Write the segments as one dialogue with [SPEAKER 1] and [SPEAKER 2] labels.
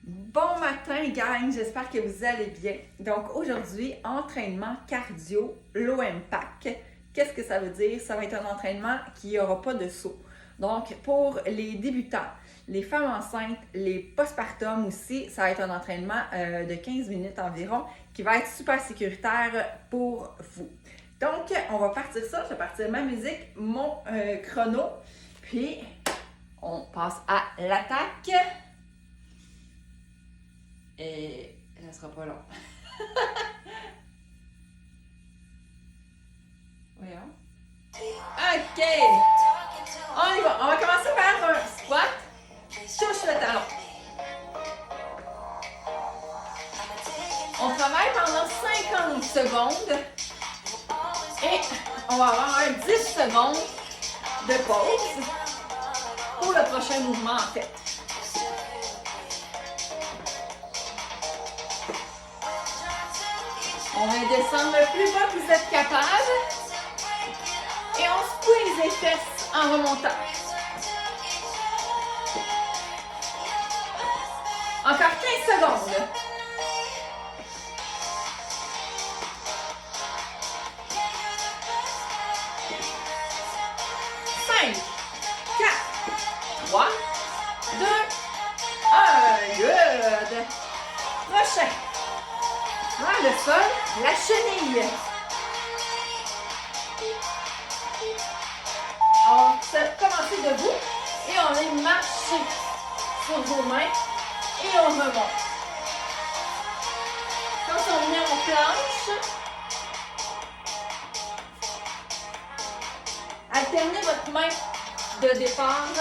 [SPEAKER 1] Bon matin, gang! J'espère que vous allez bien. Donc aujourd'hui, entraînement cardio, low impact. Qu'est-ce que ça veut dire? Ça va être un entraînement qui n'aura pas de saut. Donc pour les débutants, les femmes enceintes, les postpartum aussi, ça va être un entraînement de 15 minutes environ qui va être super sécuritaire pour vous. Donc on va partir ça, je vais partir ma musique, mon chrono, puis on passe à l'attaque. Et ça sera pas long. Voyons. OK! On y va. On va commencer par un squat. Touche le talon. On travaille pendant 50 secondes. Et on va avoir 10 secondes de pause pour le prochain mouvement en fait. On va descendre le plus bas que vous êtes capable. Et on squeeze les fesses en remontant. Encore 15 secondes. Cinq, 4, 3, 2, 1. Good. Prochain. Le sol, la chenille. On va commencer debout et on va marcher sur vos mains et on remonte. Quand on met en planche, alternez votre main de départ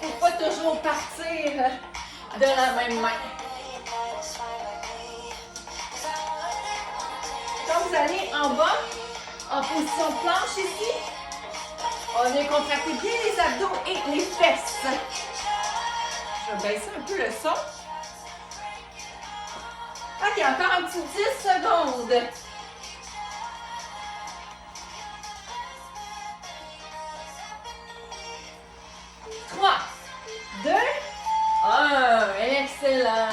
[SPEAKER 1] pour pas toujours partir de la même main. Quand vous allez en bas, en position planche ici, on vient contracter bien les abdos et les fesses. Je vais baisser un peu le son. OK, encore un petit 10 secondes. Trois, 2, 1. Excellent.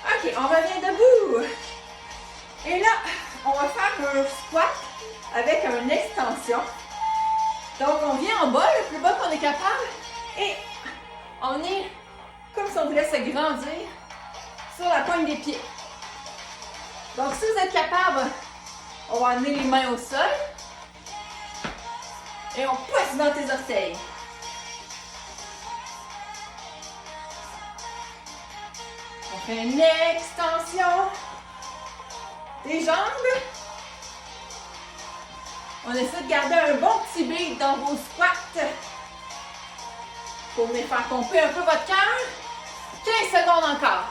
[SPEAKER 1] OK, on revient debout. Et là, on va faire un squat avec une extension. Donc, on vient en bas, le plus bas qu'on est capable. Et on est comme si on voulait se grandir sur la pointe des pieds. Donc, si vous êtes capable, on va amener les mains au sol. Et on pousse dans tes orteils. On fait une extension des jambes. On essaie de garder un bon petit beat dans vos squats pour venir faire pomper un peu votre cœur. 15 secondes encore.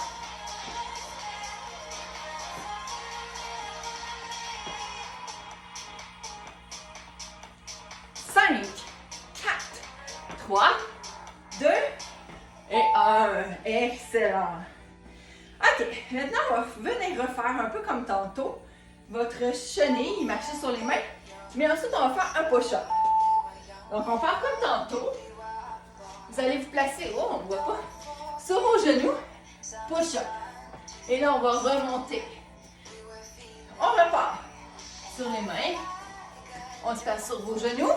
[SPEAKER 1] 5, 4, 3, 2 et 1. Excellent. OK, maintenant on va venir refaire un peu comme tantôt votre chenille, marcher sur les mains, mais ensuite on va faire un push-up. Donc on va faire comme tantôt. Vous allez vous placer, oh on ne voit pas, sur vos genoux, push-up. Et là on va remonter. On repart sur les mains, on se place sur vos genoux,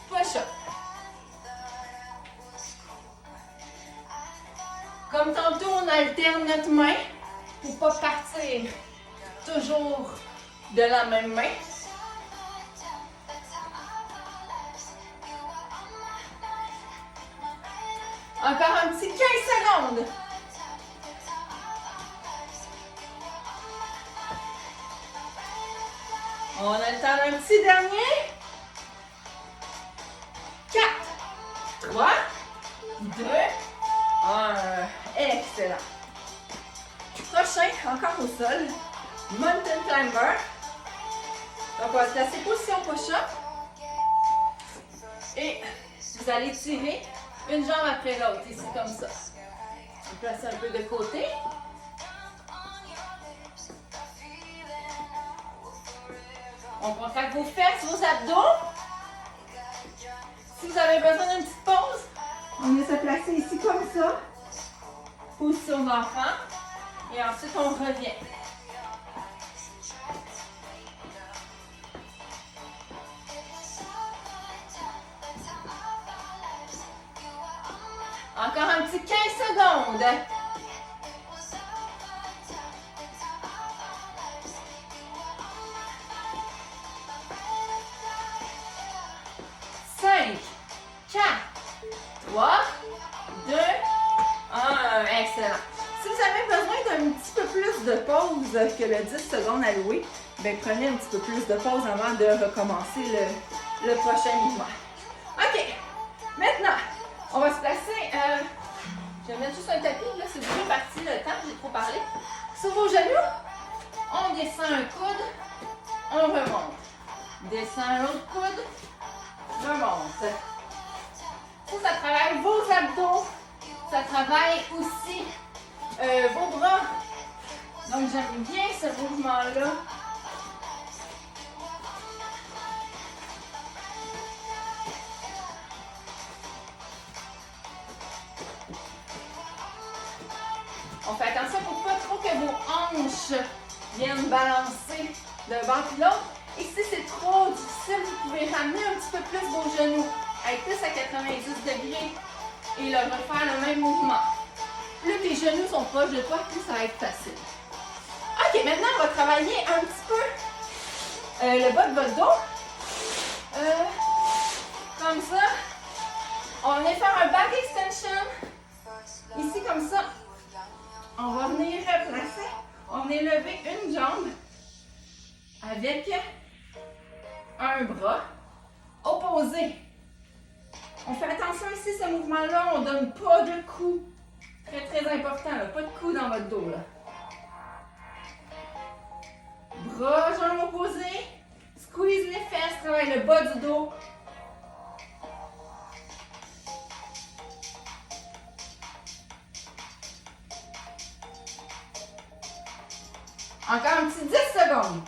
[SPEAKER 1] push-up. Comme tantôt, on alterne notre main pour ne pas partir toujours de la même main. Encore un petit 15 secondes. On alterne un petit dernier. 4, 3, 2, 1. Excellent. Prochain, encore au sol. Mountain Climber. Donc, on va se placer position push-up. Et vous allez tirer une jambe après l'autre, ici comme ça. On place un peu de côté. On contracte vos fesses, vos abdos. Si vous avez besoin d'une petite pause, on vient se placer ici comme ça. Position d'enfant. Et ensuite, on revient. Encore un petit 15 secondes. Cinq, 4, 3, 2, 1. Excellent. Si vous avez besoin d'un petit peu plus de pause que le 10 secondes alloué, bien, prenez un petit peu plus de pause avant de recommencer le prochain mouvement. OK. Maintenant, on va se placer. Je vais mettre juste un tapis. Là, c'est déjà parti le temps. J'ai trop parlé. Sur vos genoux, on descend un coude, on remonte. Descend l'autre coude, remonte. Ça travaille vos abdos. Ça travaille aussi vos bras. Donc, j'aime bien ce mouvement-là. On fait attention pour pas trop que vos hanches viennent balancer d'un bord puis l'autre. Et si c'est trop difficile, vous pouvez ramener un petit peu plus vos genoux. Être plus à 90 degrés et le refaire le même mouvement. Plus tes genoux sont proches de toi, plus ça va être facile. OK, maintenant on va travailler un petit peu le bas de votre dos. Comme ça. On va venir faire un back extension. Ici comme ça. On va venir replacer. On va venir lever une jambe avec un bras opposé. On fait attention ici, ce mouvement-là, on ne donne pas de coups. Très, très important, là. Pas de coups dans votre dos. Là. Bras, jambes opposées. Squeeze les fesses, travaille le bas du dos. Encore un petit 10 secondes.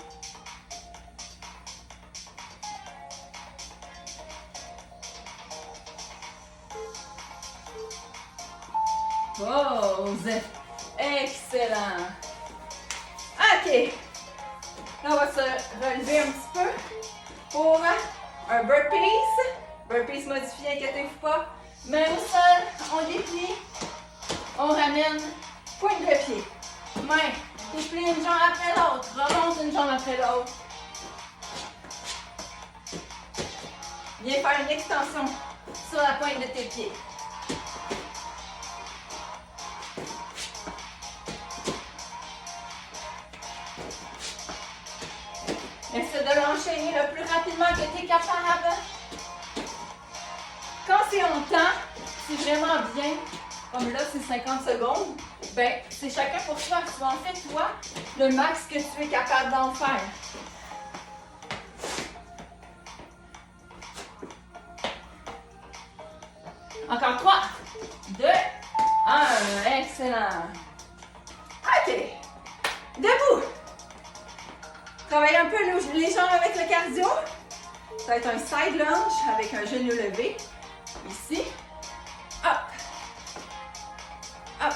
[SPEAKER 1] Pause. Excellent. OK. Là, on va se relever un petit peu pour un burpees. Burpees modifié, inquiétez-vous pas. Main au sol, on déplie. On ramène pointe de pied. Main, déplie une jambe après l'autre. Remonte une jambe après l'autre. Viens faire une extension sur la pointe de tes pieds. Essaie de l'enchaîner le plus rapidement que tu es capable. Quand c'est longtemps, c'est vraiment bien. Comme là, c'est 50 secondes. Ben, c'est chacun pour soi. Tu en fais, toi, le max que tu es capable d'en faire. Encore 3, 2, 1. Excellent. OK. Debout. Travaillez un peu les jambes avec le cardio. Ça va être un side lunge avec un genou levé. Ici. Hop. Hop.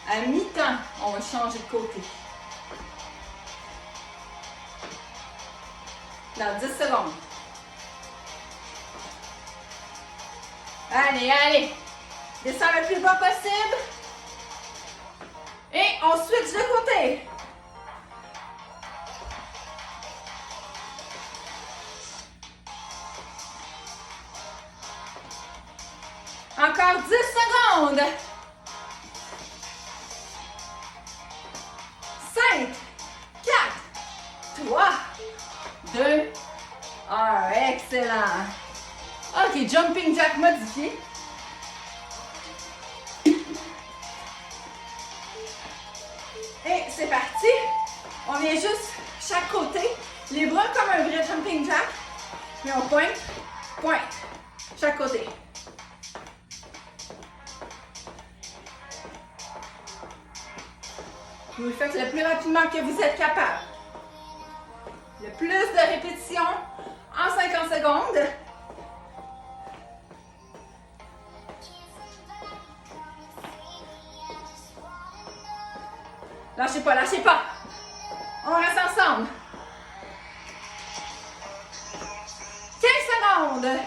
[SPEAKER 1] À mi-temps, on va changer de côté. Dans 10 secondes. Allez, allez. Descends le plus bas possible. Et on switch de côté. Encore 10 secondes. 5, 4, 3, 2, 1. Excellent. OK, jumping jack modifié. Et c'est parti. On vient juste chaque côté. Les bras comme un vrai jumping jack. Mais on pointe, pointe. Chaque côté. Vous le faites le plus rapidement que vous êtes capable. Le plus de répétitions en 50 secondes. Lâchez pas, lâchez pas. On reste ensemble. 15 secondes.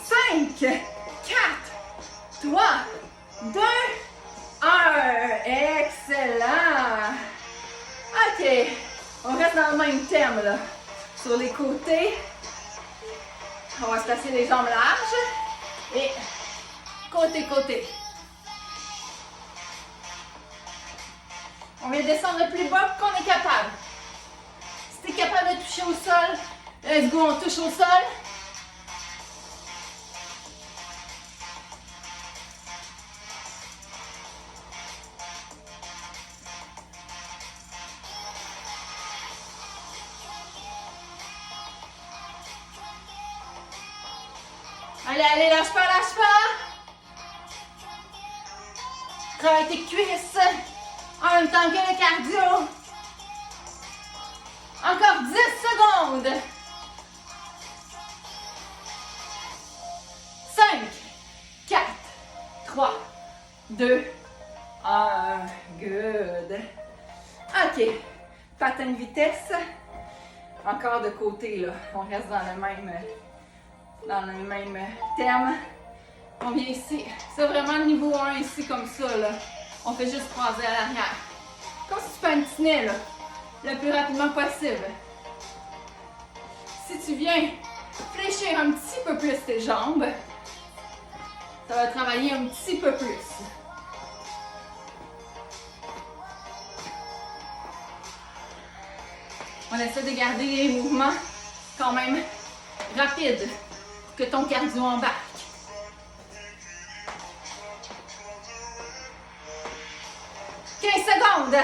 [SPEAKER 1] 5, 4, 3, 2, 1. Excellent. OK. On reste dans le même thème, là. Sur les côtés. On va se placer les jambes larges. Et côté, côté. On vient descendre le plus bas qu'on est capable. Si tu es capable de toucher au sol, let's go, on touche au sol. Allez, allez, lâche pas, lâche pas. Travaille tes cuisses en même temps que le cardio. Encore 10 secondes. 5, 4, 3, 2, 1. Good. OK. Patin de vitesse. Encore de côté, là. On reste dans le même thème. On vient ici. C'est vraiment le niveau 1 ici, comme ça, là. On fait juste croiser à l'arrière. Comme si tu patinais, là. Le plus rapidement possible. Si tu viens fléchir un petit peu plus tes jambes, ça va travailler un petit peu plus. On essaie de garder les mouvements quand même rapides pour que ton cardio embarque. 15 secondes.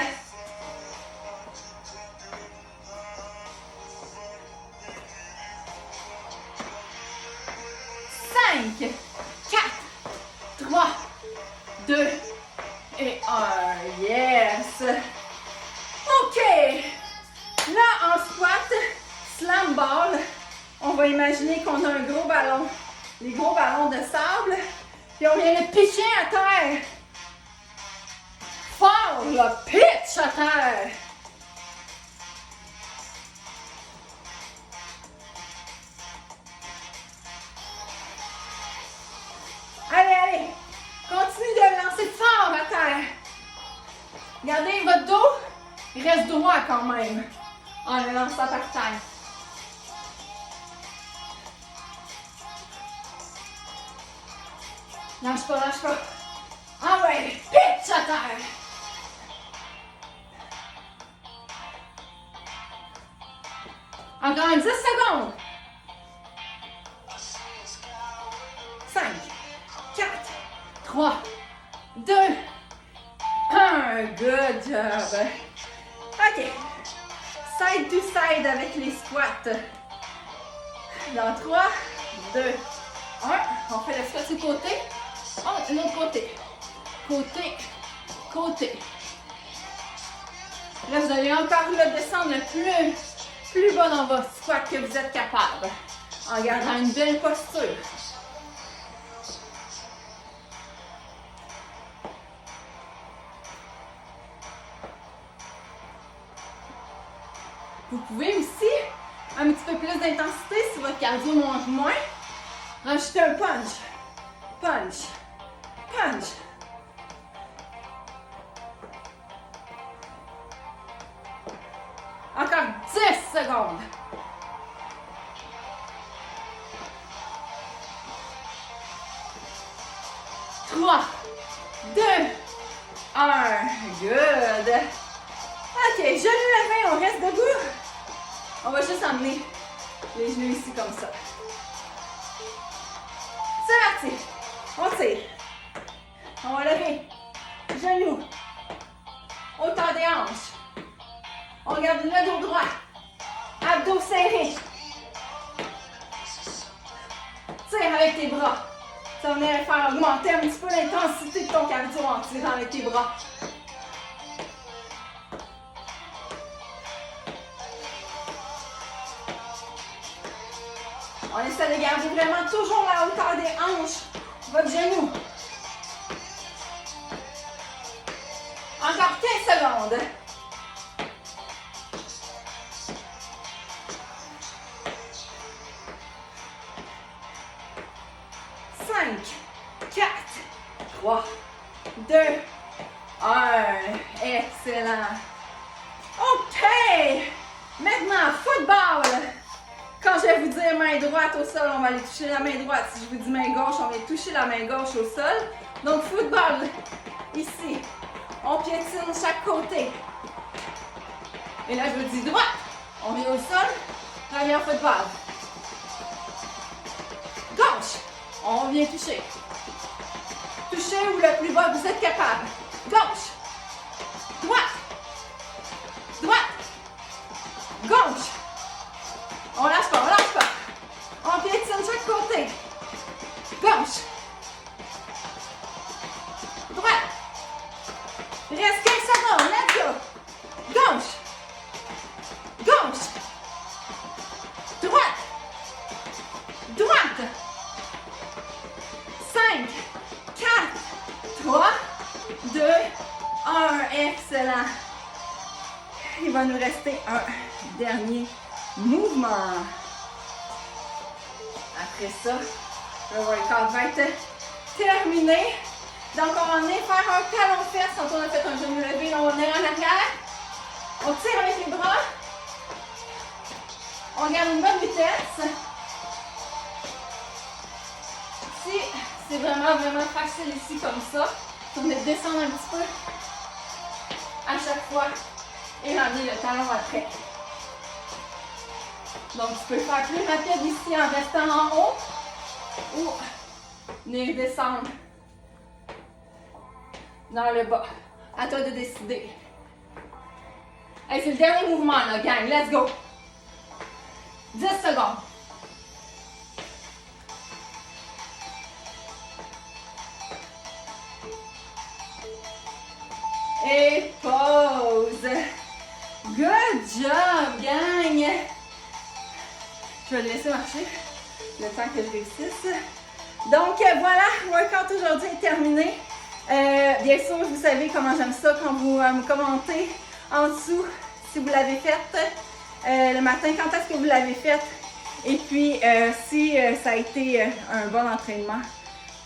[SPEAKER 1] 5, 4, 3, 2 et 1. Yes! OK! Là, en squat, slam ball, on va imaginer qu'on a un gros ballon. Les gros ballons de sable. Puis on vient le pitcher à terre. Fort, le pitch à terre. Allez, allez. Continue de le lancer fort à terre. Gardez votre dos. Il reste droit quand même. En le lançant par terre. Lâche pas, lâche pas. Ah ouais, pitch à terre. Encore 10 secondes. 5, 4, 3, 2, 1. Good job. OK. Side to side avec les squats. Dans 3, 2, 1. On fait le squat du côté. Oh, de l'autre côté. Côté, côté. Là, vous allez encore le descendre le plus bas dans votre squat que vous êtes capable. En gardant une belle posture. Vous pouvez aussi, un petit peu plus d'intensité si votre cardio monte moins, rajouter un punch. Punch. Punch. Encore 10 secondes. 3, 2, 1. Good. OK, genoux levés, on reste debout. On va juste emmener les genoux ici comme ça. C'est parti. On tire. On va lever. Genoux. Hauteur des hanches. On garde le dos droit. Abdos serrés. Tire avec tes bras. Ça va venir faire augmenter un petit peu l'intensité de ton cardio en tirant avec tes bras. On essaie de garder vraiment toujours la hauteur des hanches, votre genou. Encore 15 secondes. 5, 4, 3, 2, 1. Excellent. OK. Maintenant, football. Quand je vais vous dire main droite au sol, on va aller toucher la main droite. Si je vous dis main gauche, on va toucher la main gauche au sol. Donc, football, ici. On piétine chaque côté. Et là, je vous dis droite. On vient au sol, revient au football. Gauche. On vient toucher. Touchez ou le plus bas que vous êtes capable. Gauche. Droite. Droite. Gauche. On lâche pas, on lâche pas. On piétine chaque côté. Gauche. Droite. Il reste 15 secondes. Let's go. Gauche. Gauche. Droite. Droite. 5, 4, 3, 2, 1. Excellent. Il va nous rester un dernier mouvement. Après ça, le workout va être terminé. Donc, on va venir faire un talon-fesse. Quand on a fait un genou levé, là, on va venir en arrière. On tire avec les bras. On garde une bonne vitesse. Si c'est vraiment facile ici comme ça, on va descendre un petit peu à chaque fois et ramener le talon après. Donc, tu peux faire plus rapide ici en restant en haut ou venir descendre dans le bas. À toi de décider. Hey, c'est le dernier mouvement, là, gang. Let's go. 10 secondes. Et pause. Good job, gang. Je vais le laisser marcher le temps que je réussisse. Donc voilà, workout aujourd'hui est terminé. Bien sûr, vous savez comment j'aime ça quand vous me commentez en dessous si vous l'avez faite le matin, quand est-ce que vous l'avez faite. Et puis si ça a été un bon entraînement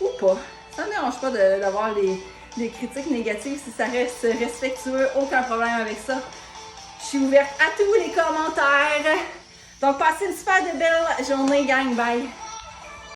[SPEAKER 1] ou pas. Ça ne me dérange pas d'avoir des critiques négatives si ça reste respectueux, aucun problème avec ça. Je suis ouverte à tous les commentaires. Donc, passez une super de belle journée, gang. Bye!